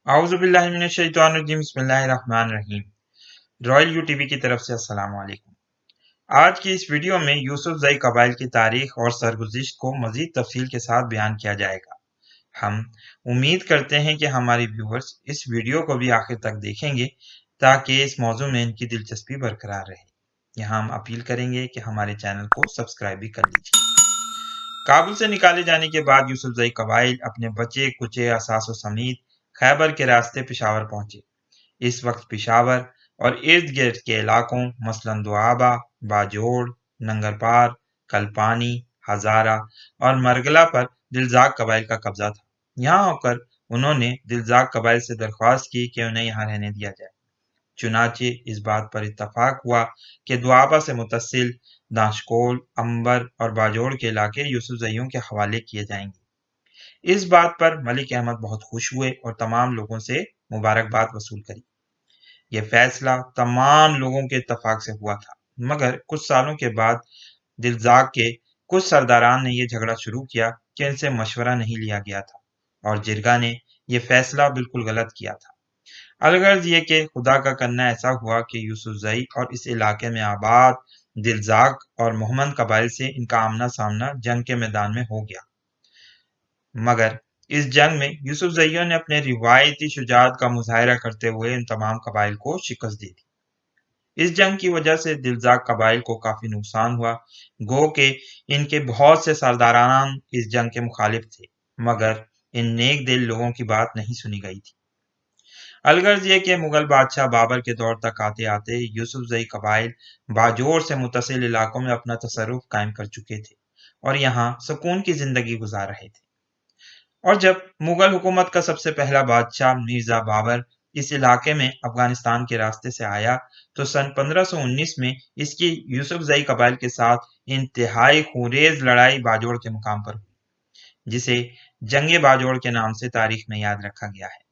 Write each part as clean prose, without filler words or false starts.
आऊज़ुबिल्लाहिमिनश्शैतानिर्रजीम बिस्मिल्लाहिर्रहमानिर्रहीम। Royal UTV की तरफ से अस्सलाम वालेकुम। आज की इस वीडियो में यूसुफजई कबाइल की तारीख और सरगुज़िश्त को मज़ीद तफसील के साथ बयान किया जाएगा। हम उम्मीद करते हैं कि हमारे व्यूअर्स इस वीडियो को भी आखिर तक देखेंगे ताकि इस मौजू में इनकी दिलचस्पी बरकरार रहे। यहाँ हम अपील करेंगे कि हमारे चैनल को सब्सक्राइब भी कर लीजिए। काबुल से निकाले जाने के बाद यूसुफजई कबाइल अपने बचे कुचे असासों समेत खैबर के रास्ते पेशावर पहुंचे। इस वक्त पेशावर और इर्द गिर्द के इलाकों मसलन दुआबा, बाजोड़, नंगरपार, कलपानी, हजारा और मरगला पर दिलजाग कबाइल का कब्जा था। यहाँ होकर उन्होंने दिलजाग कबाइल से दरख्वास्त की कि उन्हें यहाँ रहने दिया जाए। चुनाचे इस बात पर इत्तफाक हुआ कि दुआबा से मुतसिल दाशकोल, अंबर और बाजोड़ के इलाके यूसुफजइयों के हवाले किए जाएंगे। इस बात पर मलिक अहमद बहुत खुश हुए और तमाम लोगों से मुबारकबाद वसूल करी। यह फैसला तमाम लोगों के इत्तफाक से हुआ था, मगर कुछ सालों के बाद दिलजाग के कुछ सरदारान ने यह झगड़ा शुरू किया कि इनसे मशवरा नहीं लिया गया था और जिरगा ने यह फैसला बिल्कुल गलत किया था। अलगर्ज ये कि खुदा का करना ऐसा हुआ कि यूसुफजई और इस इलाके में आबाद दिलजाग और मोहम्मद कबाइल से इनका आमना सामना जंग के मैदान में हो गया, मगर इस जंग में यूसुफजइयों ने अपने रिवायती शुजाअत का मुजाहरा करते हुए इन तमाम कबाइल को शिकस्त दे दी। इस जंग की वजह से दिलजाग कबाइल को काफी नुकसान हुआ, गो के इनके बहुत से सरदारान इस जंग के मुखालिफ थे, मगर इन नेक दिल लोगों की बात नहीं सुनी गई थी। अलगर्ज ये कि मुगल बादशाह बाबर के दौर तक आते आते यूसुफजई कबाइल बाजोर से मुतसिल इलाकों में अपना तसर्रुफ कायम कर चुके थे और यहाँ सुकून की जिंदगी गुजार रहे थे। और जब मुगल हुकूमत का सबसे पहला बादशाह मिर्जा बाबर इस इलाके में अफगानिस्तान के रास्ते से आया तो सन 1519 में इसकी यूसुफजई कबाइल के साथ इंतहाई खूंरेज लड़ाई बाजोड़ के मुकाम पर हुई, जिसे जंगे बाजोड़ के नाम से तारीख में याद रखा गया है।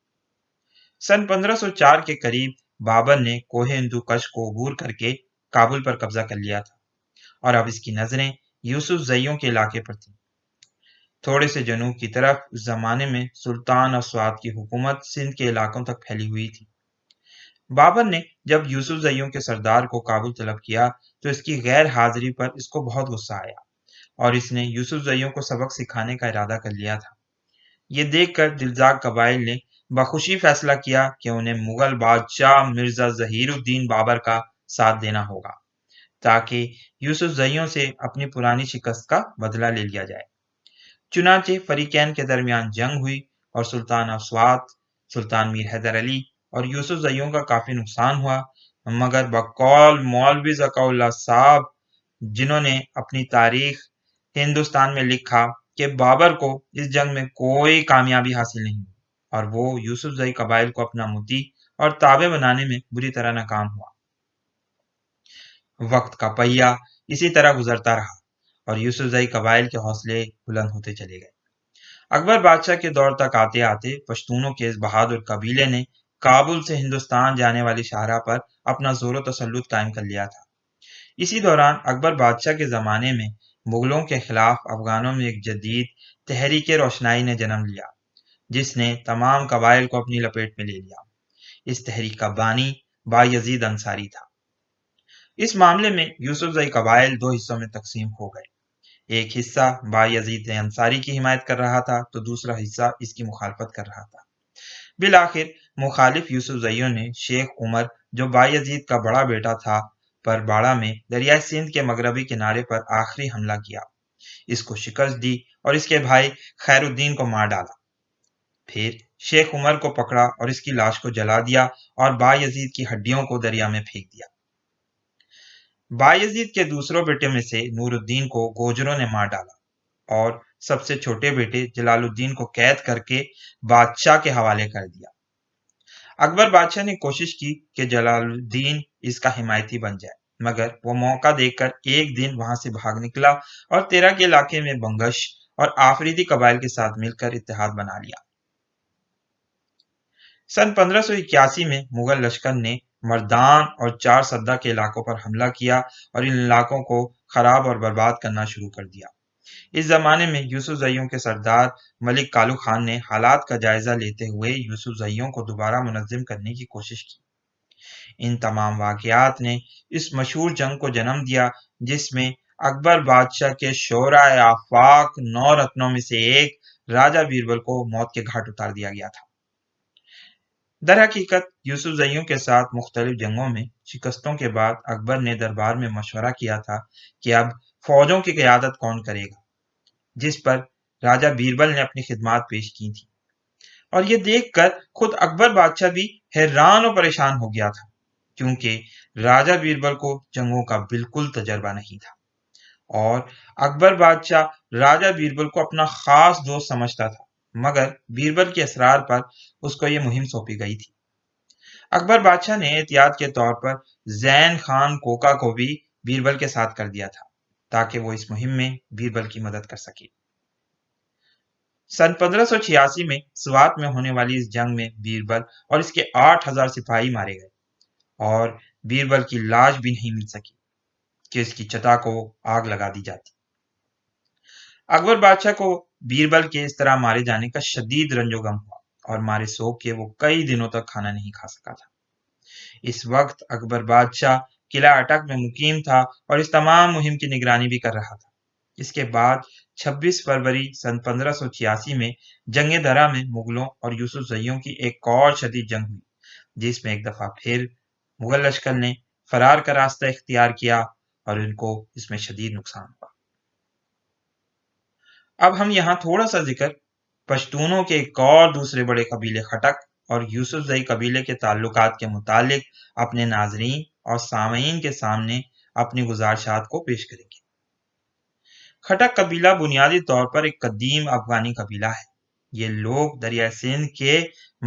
सन 1504 के करीब बाबर ने कोहे हिंदू कश को अबूर करके काबुल पर कब्जा कर लिया था और अब इसकी नजरें यूसुफजइयों के इलाके पर थीं। थोड़े से जनूब की तरफ उस जमाने में सुल्तान अस्वाद की हुकूमत सिंध के इलाकों तक फैली हुई थी। बाबर ने जब यूसुफजइयों के सरदार को काबुल तलब किया तो इसकी गैर हाजिरी पर इसको बहुत गुस्सा आया और इसने यूसुफजइयों को सबक सिखाने का इरादा कर लिया था। ये देखकर दिलजाग कबाइल ने बखुशी फैसला किया कि उन्हें मुगल बादशाह मिर्जा जहीरुद्दीन बाबर का साथ देना होगा ताकि यूसुफजइयों से अपनी पुरानी शिकस्त का बदला ले लिया जाए। चुनाचे फरीकैन के दरमियान जंग हुई और सुल्तान अस्वात, सुल्तान मीर हैदर अली और यूसुफजइयों का काफी नुकसान हुआ, मगर बकौल मौलवी ज़काउल्लाह साहब, जिन्होंने अपनी तारीख हिंदुस्तान में लिखा कि बाबर को इस जंग में कोई कामयाबी हासिल नहीं हुई और वो यूसुफजई कबाइल को अपना मुती और ताबे बनाने में बुरी तरह नाकाम हुआ। वक्त का पहिया इसी तरह गुजरता रहा और यूसुफजई कबाइल के हौसले बुलंद होते चले गए। अकबर बादशाह के दौर तक आते आते पश्तूनों के इस बहादुर कबीले ने काबुल से हिंदुस्तान जाने वाली शाहराह पर अपना जोर तसल्लुत कायम कर लिया था। इसी दौरान अकबर बादशाह के ज़माने में मुगलों के खिलाफ अफगानों में एक जदीद तहरीक रोशनाई ने जन्म लिया, जिसने तमाम कबाइल को अपनी लपेट में ले लिया। इस तहरीक का बानी बायजीद अंसारी था। इस मामले में यूसुफजई कबाइल दो हिस्सों में तकसीम हो गए। एक हिस्सा बायजीद अंसारी की हिमायत कर रहा था तो दूसरा हिस्सा इसकी मुखालफत कर रहा था। बिलाखिर मुखालिफ यूसुफजइयों ने शेख उमर, जो बायजीद का बड़ा बेटा था, पर बाड़ा में दरियाई सिंध के मगरबी किनारे पर आखिरी हमला किया, इसको शिकस्त दी और इसके भाई खैरुद्दीन को मार डाला। फिर शेख उमर को पकड़ा और इसकी लाश को जला दिया और बायजीद की हड्डियों को दरिया में फेंक दिया। बायजीद के दूसरों बेटे में से नूरुद्दीन को गोजरों ने मार डाला और सबसे छोटे बेटे जलालुद्दीन को कैद करके बादशाह के हवाले कर दिया। अकबर बादशाह ने कोशिश की कि जलालुद्दीन इसका हिमायती बन जाए, मगर वो मौका देखकर एक दिन वहां से भाग निकला और तेरा के इलाके में बंगश और आफरीदी कबाइल के साथ मिलकर इत्तेहाद बना लिया। सन 1581 में मुगल लश्कर ने मर्दान और चार सद्दा के इलाकों पर हमला किया और इन इलाकों को खराब और बर्बाद करना शुरू कर दिया। اس زمانے میں یوسف زئیوں کے سردار ملک کالو خان نے حالات کا جائزہ لیتے ہوئے یوسف زئیوں کو دوبارہ منظم کرنے کی کوشش کی۔ ان تمام واقعات نے اس مشہور جنگ کو جنم دیا جس میں اکبر بادشاہ کے شورائے آفاق 9 رتنوں میں سے ایک راجہ بیربل کو موت کے گھاٹ اتار دیا گیا تھا۔ در حقیقت یوسف زئیوں کے ساتھ مختلف جنگوں میں شکستوں کے بعد اکبر نے دربار میں مشورہ کیا تھا کہ اب فوجوں کی قیادت کون کرے گا، جس پر راجہ بیربل نے اپنی خدمات پیش کی تھی، اور یہ دیکھ کر خود اکبر بادشاہ بھی حیران و پریشان ہو گیا تھا، کیونکہ راجہ بیربل کو جنگوں کا بالکل تجربہ نہیں تھا، اور اکبر بادشاہ راجہ بیربل کو اپنا خاص دوست سمجھتا تھا، مگر بیربل کے اسرار پر اس کو یہ مہم سونپی گئی تھی۔ اکبر بادشاہ نے احتیاط کے طور پر زین خان کوکا کو بھی بیربل کے ساتھ کر دیا تھا تاکہ وہ اس مہم میں بیربل کی مدد کر سکے۔ سن 1586 میں سوات میں ہونے والی اس جنگ میں بیربل اور اس کے 8000 سپاہی مارے گئے، اور بیربل کی لاش بھی نہیں مل سکی کہ اس کی چتا کو آگ لگا دی جاتی۔ اکبر بادشاہ کو بیربل کے اس طرح مارے جانے کا شدید رنج و غم ہوا، اور مارے سوگ کے وہ کئی دنوں تک کھانا نہیں کھا سکا تھا۔ اس وقت اکبر بادشاہ قلعہ اٹک میں مقیم تھا اور اس تمام مہم کی نگرانی بھی کر رہا تھا۔ اس کے بعد 26 فروری سن 1586 میں جنگ درہ میں مغلوں اور یوسف زئیوں کی ایک اور شدید جنگ ہوئی، جس میں ایک دفعہ پھر مغل لشکر نے فرار کا راستہ اختیار کیا اور ان کو اس میں شدید نقصان ہوا۔ اب ہم یہاں تھوڑا سا ذکر پشتونوں کے ایک اور دوسرے بڑے قبیلے خٹک اور یوسف زئی قبیلے کے تعلقات کے متعلق اپنے ناظرین اور سامعین کے سامنے اپنی گزارشات کو پیش کریں گے۔ خٹک قبیلہ بنیادی طور پر ایک قدیم افغانی قبیلہ ہے۔ یہ لوگ دریائے سندھ کے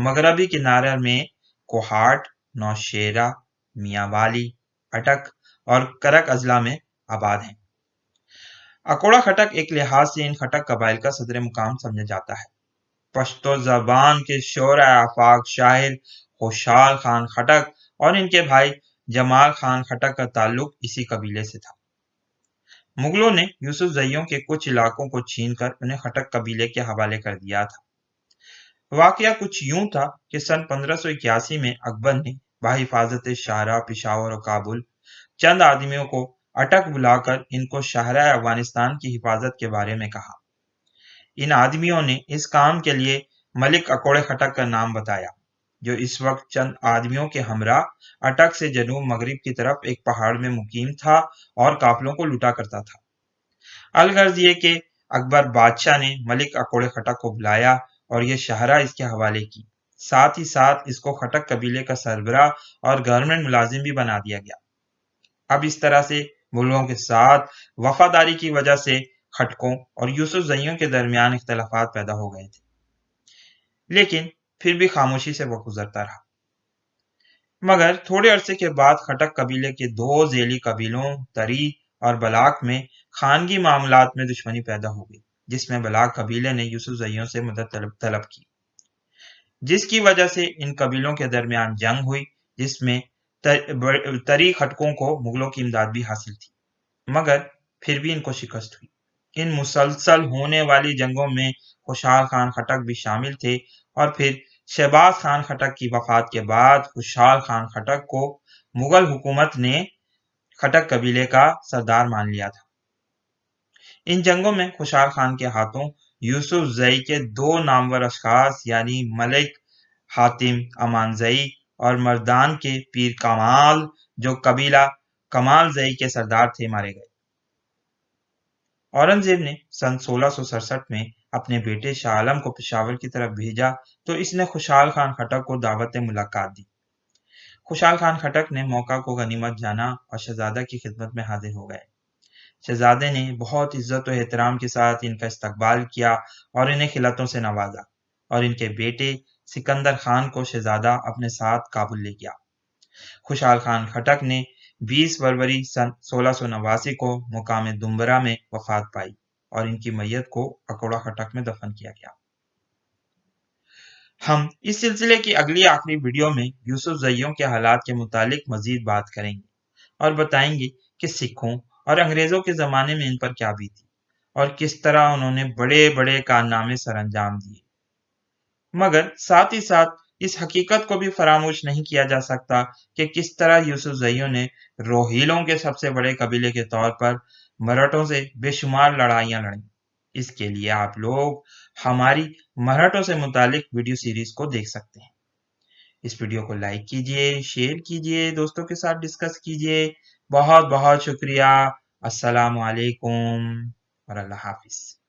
مغربی کنارے میں کوہاٹ، نوشیرہ، میاں والی، اٹک اور کرک اضلاع میں آباد ہیں۔ اکوڑا خٹک ایک لحاظ سے ان خٹک قبائل کا صدر مقام سمجھا جاتا ہے۔ پشتو زبان کے شعراء آفاق شاعر خوشحال خان خٹک اور ان کے بھائی جمال خان خٹک کا تعلق اسی قبیلے سے تھا۔ مغلوں نے یوسف زئیوں کے کچھ علاقوں کو چھین کر انہیں خٹک قبیلے کے حوالے کر دیا تھا۔ واقعہ کچھ یوں تھا کہ سن 1581 میں اکبر نے بحفاظت شاہراہ پشاور اور کابل چند آدمیوں کو اٹک بلا کر ان کو شاہراہ افغانستان کی حفاظت کے بارے میں کہا۔ ان آدمیوں نے اس کام کے لیے ملک اکوڑے خٹک کا نام بتایا، جو اس وقت چند آدمیوں کے ہمراہ اٹک سے جنوب مغرب کی طرف ایک پہاڑ میں مقیم تھا اور قافلوں کو لوٹا کرتا تھا۔ الغرض یہ کہ اکبر بادشاہ نے ملک اکوڑے خٹک کو بلایا اور یہ شاہراہ اس کے حوالے کی، ساتھ ہی ساتھ اس کو خٹک قبیلے کا سربراہ اور گورنمنٹ ملازم بھی بنا دیا گیا۔ اب اس طرح سے مغلوں کے ساتھ وفاداری کی وجہ سے خٹکوں اور یوسف زئیوں کے درمیان اختلافات پیدا ہو گئے تھے، لیکن پھر بھی خاموشی سے وقت گزرتا رہا۔ مگر تھوڑے عرصے کے بعد خٹک قبیلے کے دو ذیلی قبیلوں تری اور بلاک میں خانگی معاملات میں دشمنی پیدا ہو گئی، جس میں بلاک قبیلے نے یوسف زئیوں سے مدد طلب کی، جس کی وجہ سے ان قبیلوں کے درمیان جنگ ہوئی، جس میں تری خٹکوں کو مغلوں کی امداد بھی حاصل تھی، مگر پھر بھی ان کو شکست ہوئی۔ ان مسلسل ہونے والی جنگوں میں خوشحال خان خٹک بھی شامل تھے، اور پھر شہباز خان خٹک کی وفات کے بعد خوشحال خان خٹک کو مغل حکومت نے خٹک قبیلے کا سردار مان لیا تھا۔ ان جنگوں میں خوشحال خان کے ہاتھوں یوسف زئی کے دو نامور اشخاص یعنی ملک حاتم امان زئی اور مردان کے پیر کمال جو قبیلہ کمال زئی کے سردار تھے مارے گئے۔ اورنگزیب نے سن 1667 میں اپنے بیٹے شاہ عالم کو پشاور کی طرف بھیجا تو اس نے خوشحال خان خٹک کو دعوت ملاقات دی۔ خوشحال خان خٹک نے موقع کو غنیمت جانا اور شہزادہ کی خدمت میں حاضر ہو گئے۔ شہزادے نے بہت عزت و احترام کے ساتھ ان کا استقبال کیا اور انہیں خلعتوں سے نوازا، اور ان کے بیٹے سکندر خان کو شہزادہ اپنے ساتھ کابل لے گیا۔ خوشحال خان خٹک نے 20 فروری سن 1689 کو مقام دمبرا میں وفات پائی اور ان کی میت کو اکوڑا خٹک میں دفن کیا گیا۔ ہم اس سلسلے کی اگلی آخری ویڈیو میں یوسف زئیوں کے حالات کے متعلق مزید بات کریں گے اور بتائیں گے کہ سکھوں اور انگریزوں کے زمانے میں ان پر کیا بھی تھی اور کس طرح انہوں نے بڑے بڑے کارنامے سر انجام دیے، مگر ساتھ ہی ساتھ اس حقیقت کو بھی فراموش نہیں کیا جا سکتا کہ کس طرح یوسف زئیوں نے روہیلوں کے سب سے بڑے قبیلے کے طور پر مرہٹوں سے بے شمار لڑائیاں لڑیں۔ اس کے لیے آپ لوگ ہماری مرہٹوں سے متعلق ویڈیو سیریز کو دیکھ سکتے ہیں۔ اس ویڈیو کو لائک کیجئے، شیئر کیجئے، دوستوں کے ساتھ ڈسکس کیجئے۔ بہت بہت شکریہ۔ السلام علیکم اور اللہ حافظ۔